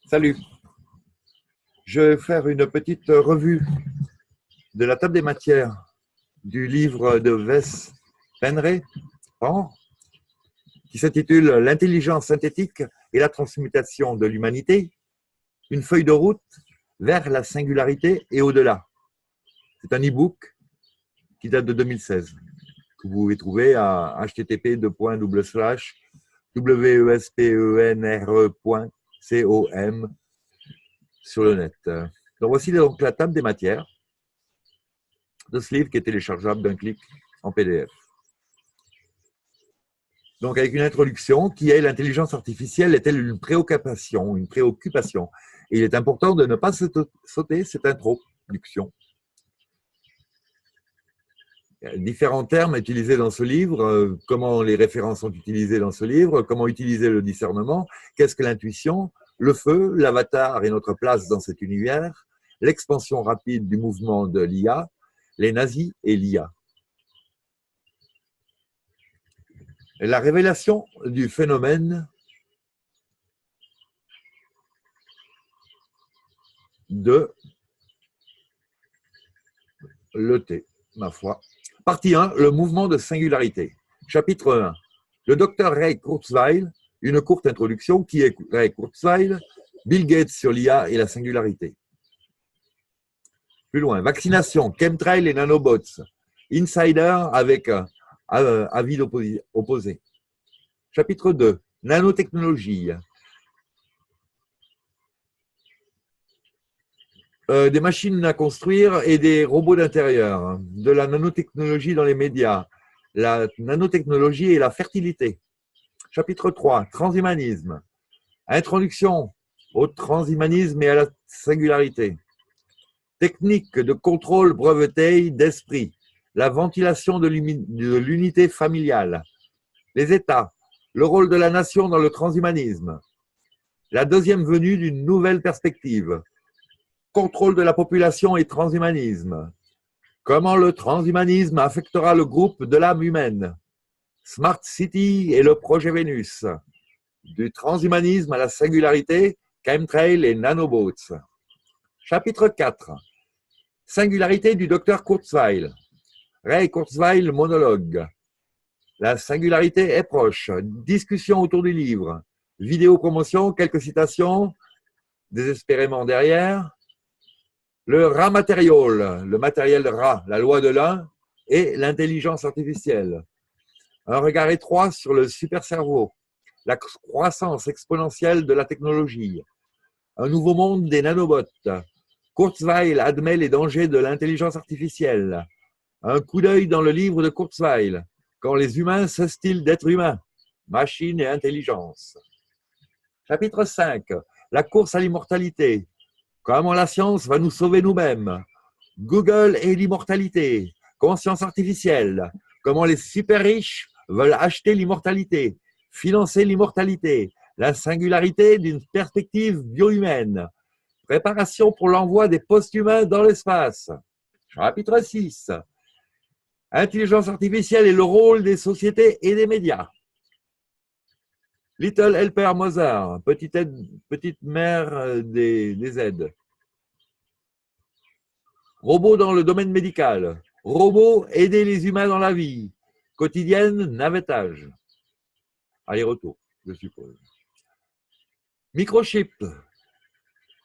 Salut, je vais faire une petite revue de la table des matières du livre de Wes Penre, qui s'intitule L'intelligence synthétique et la transmutation de l'humanité, une feuille de route vers la singularité et au-delà. C'est un e-book qui date de 2016, que vous pouvez trouver à http://wespenre.com sur le net. Donc voici donc la table des matières de ce livre qui est téléchargeable d'un clic en PDF. Donc avec une introduction qui est: l'intelligence artificielle est-elle une préoccupation, Et il est important de ne pas sauter cette introduction. Il y a différents termes utilisés dans ce livre, comment les références sont utilisées dans ce livre, comment utiliser le discernement, qu'est-ce que l'intuition, le feu, l'avatar et notre place dans cet univers, l'expansion rapide du mouvement de l'IA, les nazis et l'IA. La révélation du phénomène de l'ET, ma foi. Partie 1, le mouvement de singularité. Chapitre 1. Le docteur Ray Kurzweil, une courte introduction. Qui est Ray Kurzweil? Bill Gates sur l'IA et la singularité. Plus loin, vaccination, chemtrail et nanobots. Insider avec avis opposé. Chapitre 2, nanotechnologie. Des machines à construire et des robots d'intérieur. De la nanotechnologie dans les médias. La nanotechnologie et la fertilité. Chapitre 3, transhumanisme. Introduction au transhumanisme et à la singularité. Technique de contrôle brevetée d'esprit. La ventilation de l'unité familiale. Les États. Le rôle de la nation dans le transhumanisme. La deuxième venue d'une nouvelle perspective. Contrôle de la population et transhumanisme. Comment le transhumanisme affectera le groupe de l'âme humaine. Smart City et le projet Vénus. Du transhumanisme à la singularité, chemtrail et nanobots. Chapitre 4. Singularité du docteur Kurzweil. Ray Kurzweil monologue. La singularité est proche. Discussion autour du livre. Vidéo promotion, quelques citations, désespérément derrière. Le Ra-matériel, le matériel de Ra, la loi de l'un, et l'intelligence artificielle. Un regard étroit sur le super-cerveau, la croissance exponentielle de la technologie. Un nouveau monde des nanobots. Kurzweil admet les dangers de l'intelligence artificielle. Un coup d'œil dans le livre de Kurzweil. Quand les humains cessent-ils d'être humains? Machine et intelligence. Chapitre 5. La course à l'immortalité. Comment la science va nous sauver nous-mêmes. Google et l'immortalité. Conscience artificielle. Comment les super riches veulent acheter l'immortalité, financer l'immortalité. La singularité d'une perspective bio-humaine. Préparation pour l'envoi des post-humains dans l'espace. Chapitre 6. Intelligence artificielle et le rôle des sociétés et des médias. Little Helper Mother, petite mère des aides. Robots dans le domaine médical. Robots aider les humains dans la vie. Quotidienne, navettage. Aller-retour, je suppose. Microchip.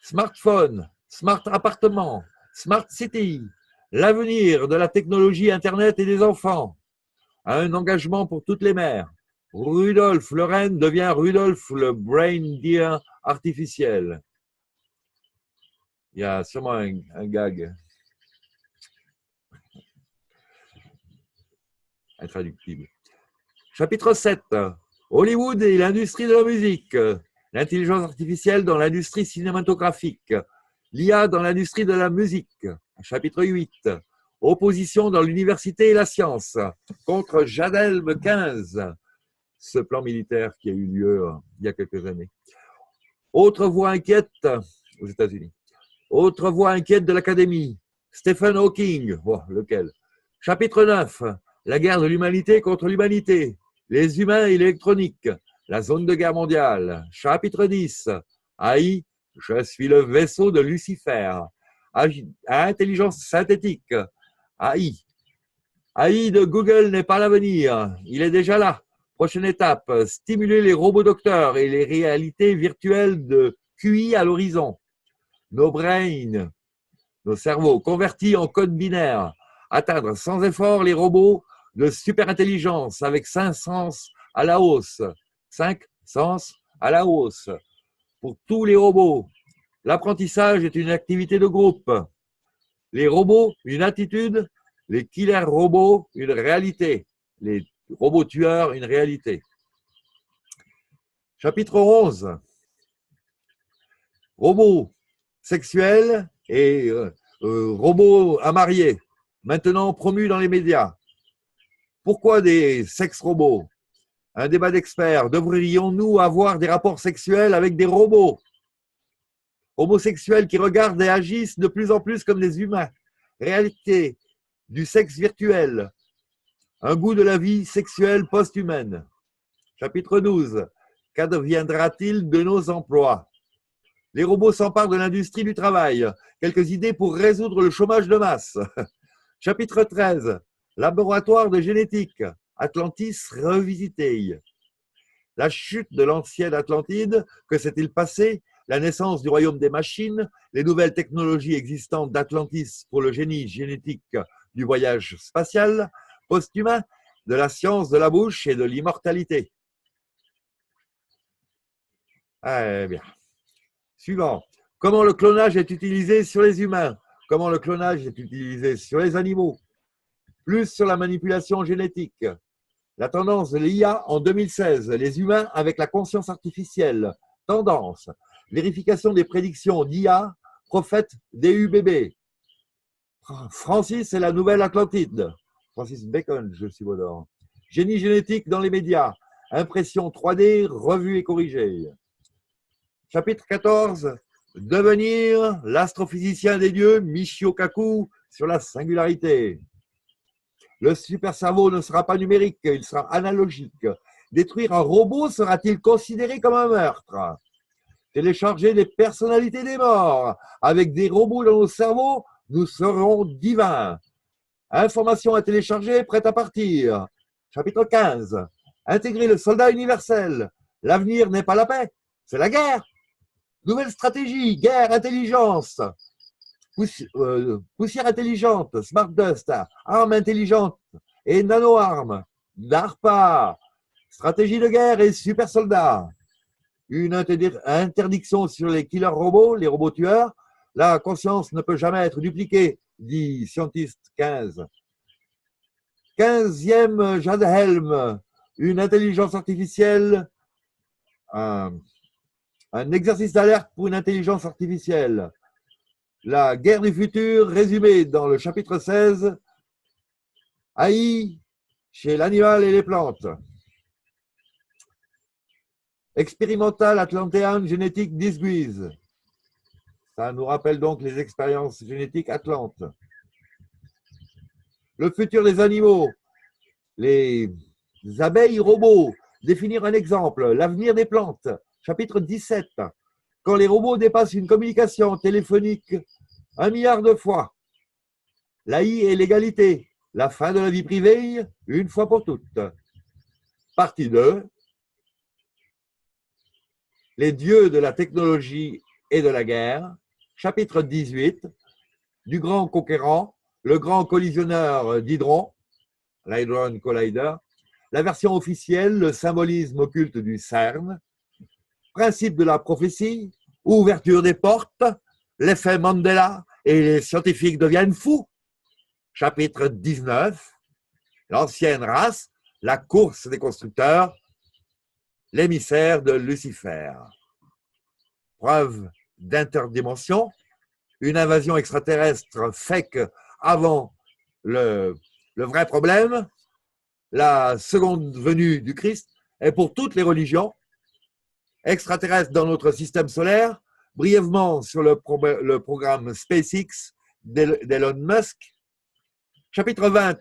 Smartphone. Smart appartement. Smart city. L'avenir de la technologie Internet et des enfants. Un engagement pour toutes les mères. Rudolf le renne devient Rudolf le brain deer artificiel. Il y a sûrement un gag intraductible. Chapitre 7. Hollywood et l'industrie de la musique. L'intelligence artificielle dans l'industrie cinématographique. L'IA dans l'industrie de la musique. Chapitre 8. Opposition dans l'université et la science. Contre Jadelb 15. Ce plan militaire qui a eu lieu il y a quelques années. Autre voix inquiète aux États-Unis. Autre voix inquiète de l'Académie. Stephen Hawking. Oh, lequel? Chapitre 9. La guerre de l'humanité contre l'humanité. Les humains et l'électronique. La zone de guerre mondiale. Chapitre 10. AI, Je suis le vaisseau de Lucifer, à intelligence synthétique, AI. AI de Google n'est pas l'avenir, il est déjà là. Prochaine étape, stimuler les robots docteurs et les réalités virtuelles de QI à l'horizon. Nos brains, nos cerveaux convertis en code binaire, atteindre sans effort les robots de superintelligence avec 5 sens à la hausse. 5 sens à la hausse. Pour tous les robots, l'apprentissage est une activité de groupe. Les robots, une attitude. Les killers robots, une réalité. Les robots tueurs, une réalité. Chapitre 11. Robots sexuels et robots à marier, maintenant promus dans les médias. Pourquoi des sex-robots? Un débat d'experts. Devrions-nous avoir des rapports sexuels avec des robots? Homosexuels qui regardent et agissent de plus en plus comme des humains. Réalité du sexe virtuel. Un goût de la vie sexuelle post-humaine. Chapitre 12. Qu'adviendra-t-il de nos emplois? Les robots s'emparent de l'industrie du travail. Quelques idées pour résoudre le chômage de masse. Chapitre 13. Laboratoire de génétique. Atlantis revisité. La chute de l'ancienne Atlantide, que s'est-il passé? La naissance du royaume des machines, les nouvelles technologies existantes d'Atlantis pour le génie génétique du voyage spatial, post-humain, de la science de la bouche et de l'immortalité. Eh bien. Suivant. Comment le clonage est utilisé sur les humains? Comment le clonage est utilisé sur les animaux? Plus sur la manipulation génétique. La tendance de l'IA en 2016. Les humains avec la conscience artificielle. Tendance. Vérification des prédictions d'IA. Prophète DUBB. Francis et la nouvelle Atlantide. Francis Bacon, je suis bon. Génie génétique dans les médias. Impression 3D, revue et corrigée. Chapitre 14. Devenir l'astrophysicien des dieux, Michio Kaku, sur la singularité. Le super cerveau ne sera pas numérique, il sera analogique. Détruire un robot sera-t-il considéré comme un meurtre? Télécharger les personnalités des morts. Avec des robots dans nos cerveaux, nous serons divins. Information à télécharger, prête à partir. Chapitre 15. Intégrer le soldat universel. L'avenir n'est pas la paix, c'est la guerre. Nouvelle stratégie, guerre, intelligence. Poussière intelligente, smart dust, armes intelligentes et nano-armes. DARPA. Stratégie de guerre et super soldats. Une interdiction sur les killers robots, les robots tueurs. La conscience ne peut jamais être dupliquée, dit Scientist 15. 15e Jadhelm, une intelligence artificielle, un exercice d'alerte pour une intelligence artificielle. La guerre du futur, résumée dans le chapitre 16, AI chez l'animal et les plantes. Expérimental Atlantean Genetic Disguise. Ça nous rappelle donc les expériences génétiques atlantes. Le futur des animaux. Les abeilles robots. Définir un exemple. L'avenir des plantes. Chapitre 17. Quand les robots dépassent une communication téléphonique 1 milliard de fois. L'AI et l'égalité. La fin de la vie privée, une fois pour toutes. Partie 2. Les dieux de la technologie et de la guerre. Chapitre 18. Du grand conquérant, le grand collisionneur d'Hydron, l'Hydron Collider. La version officielle, le symbolisme occulte du CERN. Principe de la prophétie, ouverture des portes, l'effet Mandela et les scientifiques deviennent fous. Chapitre 19. L'ancienne race, la course des constructeurs, l'émissaire de Lucifer. Preuve d'interdimension, une invasion extraterrestre fake avant le vrai problème, la seconde venue du Christ, est pour toutes les religions, extraterrestres dans notre système solaire, brièvement sur le programme SpaceX d'Elon Musk. Chapitre 20,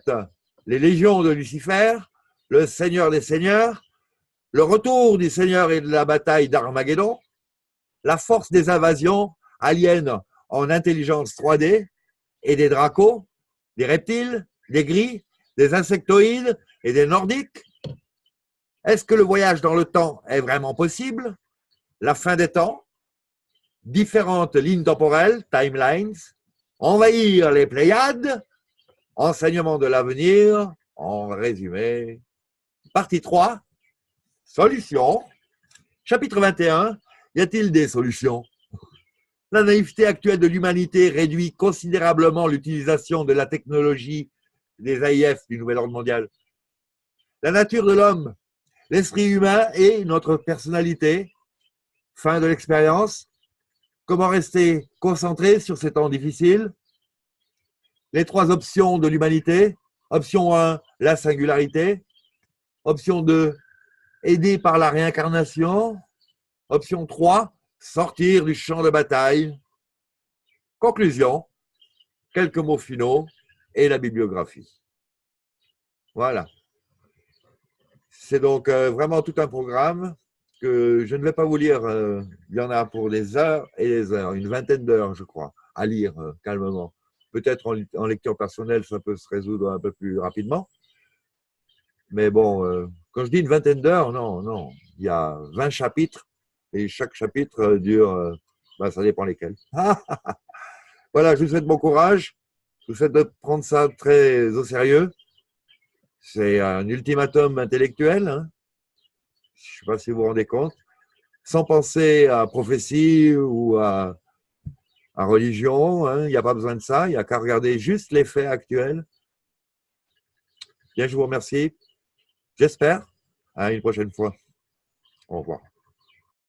les légions de Lucifer, le Seigneur des Seigneurs, le retour du Seigneur et de la bataille d'Armageddon, la force des invasions aliens en intelligence 3D et des dracos, des reptiles, des gris, des insectoïdes et des nordiques. Est-ce que le voyage dans le temps est vraiment possible? La fin des temps, différentes lignes temporelles, timelines, envahir les Pléiades, enseignement de l'avenir, en résumé. Partie 3, solutions. Chapitre 21, y a-t-il des solutions? La naïveté actuelle de l'humanité réduit considérablement l'utilisation de la technologie des AIF du nouvel ordre mondial. La nature de l'homme, l'esprit humain et notre personnalité. Fin de l'expérience. Comment rester concentré sur ces temps difficiles? Les 3 options de l'humanité. Option 1, la singularité. Option 2, aider par la réincarnation. Option 3, sortir du champ de bataille. Conclusion, quelques mots finaux et la bibliographie. Voilà. C'est donc vraiment tout un programme que je ne vais pas vous lire. Il y en a pour des heures et des heures, une vingtaine d'heures, je crois, à lire calmement. Peut-être en lecture personnelle, ça peut se résoudre un peu plus rapidement. Mais bon, quand je dis une vingtaine d'heures, non. Il y a 20 chapitres et chaque chapitre dure, ça dépend lesquels. Voilà, je vous souhaite bon courage. Je vous souhaite de prendre ça très au sérieux. C'est un ultimatum intellectuel. Hein. Je ne sais pas si vous vous rendez compte. Sans penser à prophétie ou à religion, hein. Il n'y a pas besoin de ça. Il n'y a qu'à regarder juste les faits actuels. Bien, je vous remercie. J'espère. À une prochaine fois. Au revoir.